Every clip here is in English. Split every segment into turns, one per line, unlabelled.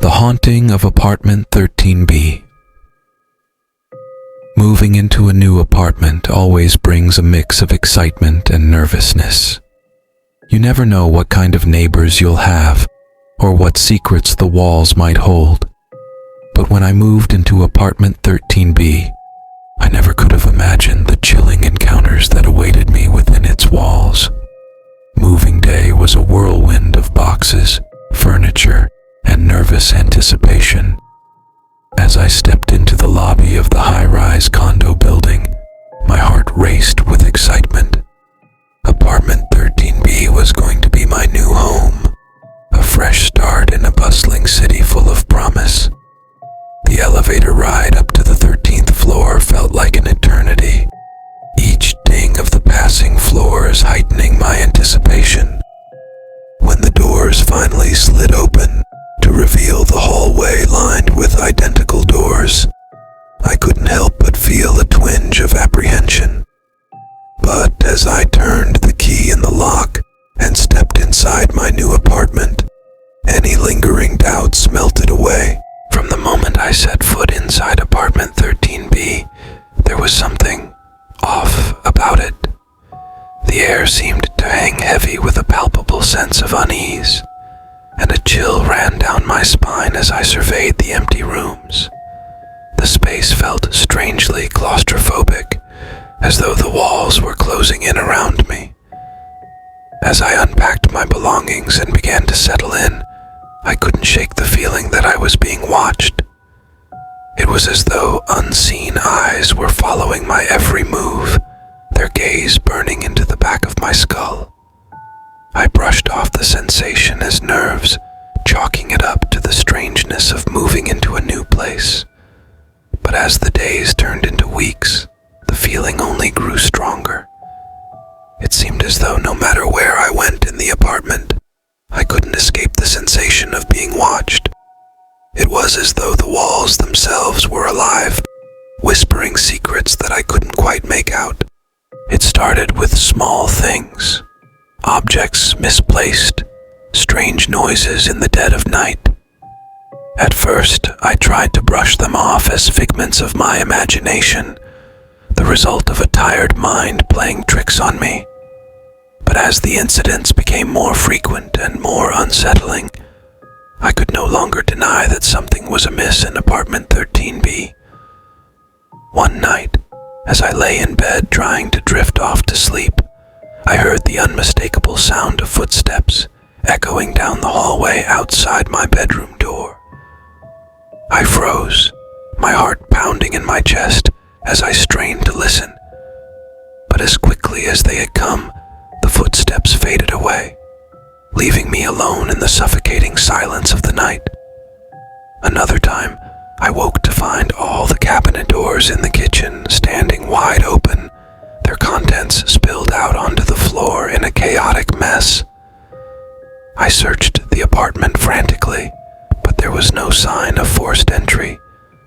The Haunting of Apartment 13B. Moving into a new apartment always brings a mix of excitement and nervousness. You never know what kind of neighbors you'll have, or what secrets the walls might hold. But when I moved into apartment 13B, I never could have imagined the chilling encounters that awaited me within its walls. Moving day was a whirlwind of boxes, furniture, and nervous anticipation. As I stepped into the lobby of the high-rise condo building, my heart raced with excitement. Apartment 13B was going to be my new home, a fresh start in a bustling city full of promise. The elevator ride up to the 13th floor felt like an eternity, each ding of the passing floors heightening my anticipation. When the doors finally slid open to reveal the hallway lined with identical doors, I couldn't help but feel a twinge of apprehension. But as I turned the key in the lock and stepped inside my new apartment, any lingering doubts melted away. From the moment I set foot inside apartment 13B, there was something off about it. The air seemed to hang heavy with a palpable sense of unease, and a chill ran down my spine as I surveyed the empty rooms. The space felt strangely claustrophobic, as though the walls were closing in around me. As I unpacked my belongings and began to settle in, I couldn't shake the feeling that I was being watched. It was as though unseen eyes were following my every move, their gaze burning into the back of my skull. I brushed off the sensation as nerves, chalking it up to the strangeness of moving into a new place. But as the days turned into weeks, the feeling only grew stronger. It seemed as though no matter where I went in the apartment, I couldn't escape the sensation of being watched. It was as though the walls themselves were alive, whispering secrets that I couldn't quite make out. It started with small things, objects misplaced, strange noises in the dead of night. At first, I tried to brush them off as figments of my imagination, the result of a tired mind playing tricks on me. But as the incidents became more frequent and more unsettling, I could no longer deny that something was amiss in apartment 13B. One night, as I lay in bed trying to drift off to sleep, I heard the unmistakable sound of footsteps echoing down the hallway outside my bedroom door. I froze, my heart pounding in my chest as I strained to listen. But as quickly as they had come, the footsteps faded away, leaving me alone in the suffocating silence of the night. Another time, I woke to find all the cabinet doors in the kitchen standing wide open, their contents spilled out onto the floor in a chaotic mess. I searched the apartment frantically, but there was no sign of forced entry,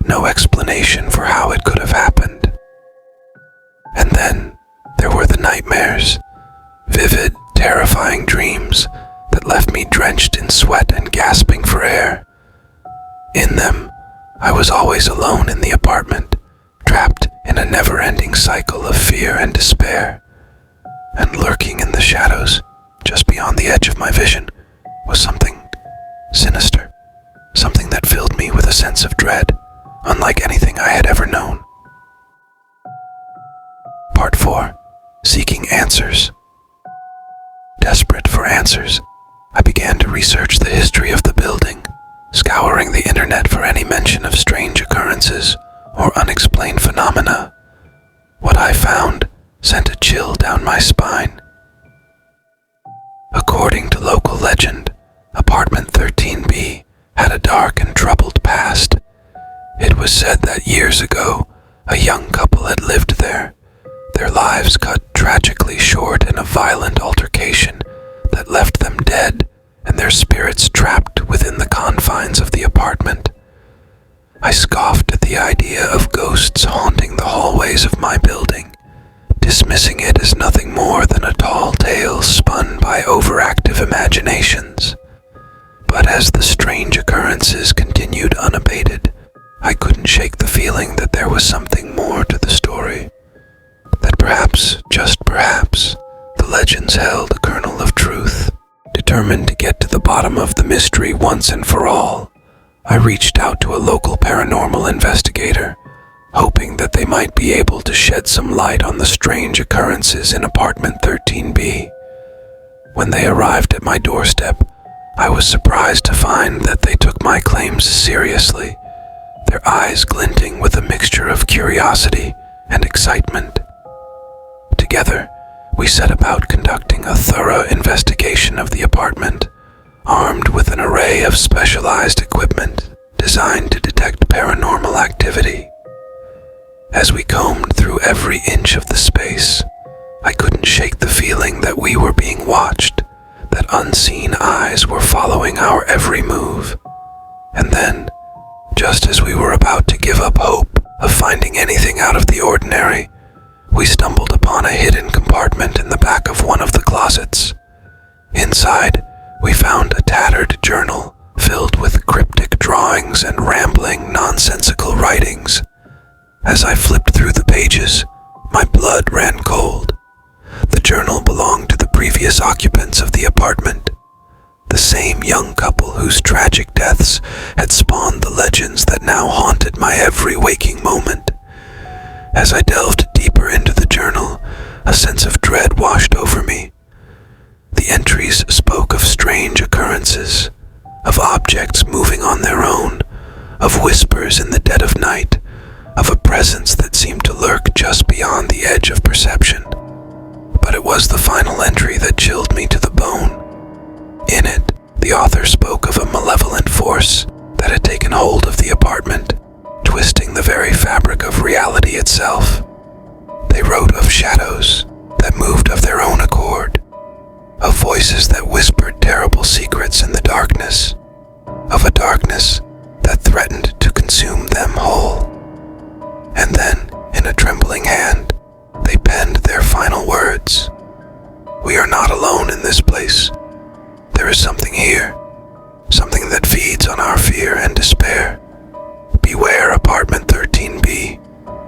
no explanation for how it could have happened. And then there were the nightmares. Vivid, terrifying dreams that left me drenched in sweat and gasping for air. In them, I was always alone in the apartment, trapped in a never-ending cycle of fear and despair. And lurking in the shadows, just beyond the edge of my vision, was something sinister, something that filled me with a sense of dread, unlike anything I had ever known. Part 4. Seeking Answers. Desperate for answers, I began to research the history of the building, scouring the internet for any mention of strange occurrences or unexplained phenomena. What I found sent a chill down my spine. According to local legend, apartment 13B had a dark and troubled past. It was said that years ago, a young couple had lived there, their lives cut tragically short in a violent altercation that left them dead and their spirits trapped within the confines of the apartment. I scoffed at the idea of ghosts haunting the hallways of my building, dismissing it as nothing more than a tall tale spun by overactive imaginations. But as the strange occurrences continued unabated, I couldn't shake the feeling that there was something more to the story. That perhaps, just perhaps, the legends held a kernel of truth. Determined to get to the bottom of the mystery once and for all, I reached out to a local paranormal investigator, hoping that they might be able to shed some light on the strange occurrences in apartment 13B. When they arrived at my doorstep, I was surprised to find that they took my claims seriously, their eyes glinting with a mixture of curiosity and excitement. Together, we set about conducting a thorough investigation of the apartment, armed with an array of specialized equipment designed to detect paranormal activity. As we combed through every inch of the space, I couldn't shake the feeling that we were being watched, that unseen eyes were following our every move. And then, just as we were about to give up hope of finding anything out of the ordinary, we stumbled upon a hidden compartment in the back of one of the closets. Inside, we found a tattered journal filled with cryptic drawings and rambling, nonsensical writings. As I flipped through the pages, my blood ran cold. The journal belonged to the previous occupants of the apartment, the same young couple whose tragic deaths had spawned the legends that now haunted my every waking moment. As I delved deeper into the journal, a sense of dread washed over me. The entries spoke of strange occurrences, of objects moving on their own, of whispers in the dead of night, of a presence that seemed to lurk just beyond the edge of perception. But it was the final entry that chilled me to the bone. In it, the author spoke of a malevolent force that had taken hold of the apartment, twisting the very fabric of reality itself. They wrote of shadows that moved of their own accord, of voices that whispered terrible secrets in the darkness, of a darkness that threatened to consume them whole. And then, in a trembling hand, they penned their final words. "We are not alone in this place. There is something here, something that feeds on our fear and despair. Beware apartment 13B,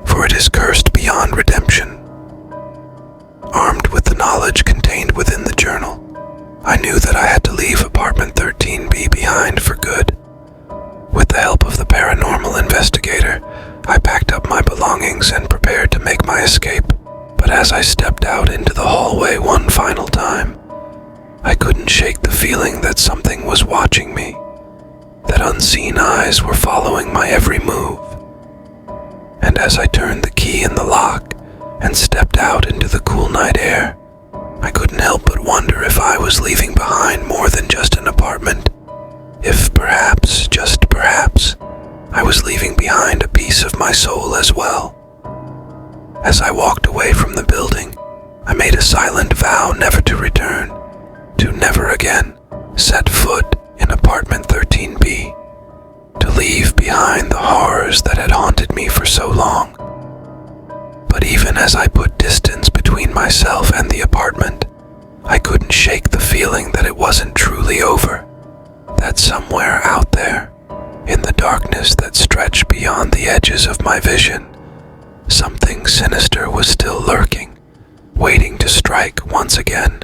for it is cursed beyond redemption." Armed with the knowledge contained within the journal, I knew that I had to leave apartment 13B behind for good. With the help of the paranormal investigator, I packed up my belongings and prepared to make my escape. But as I stepped out into the hallway one final time, I couldn't shake the feeling that something was watching me, that unseen eyes were following my every move. And as I turned the key in the lock and stepped out into the cool night air, I couldn't help but wonder if I was leaving behind more than just an apartment, if perhaps, just perhaps, I was leaving behind a piece of my soul as well. As I walked away from the building, I made a silent vow never to return, to never again set foot in apartment 13B, to leave behind the horrors that had haunted me for so long. But even as I put distance between myself and the apartment, I couldn't shake the feeling that it wasn't truly over, that somewhere out there, in the darkness that stretched beyond the edges of my vision, something sinister was still lurking, waiting to strike once again.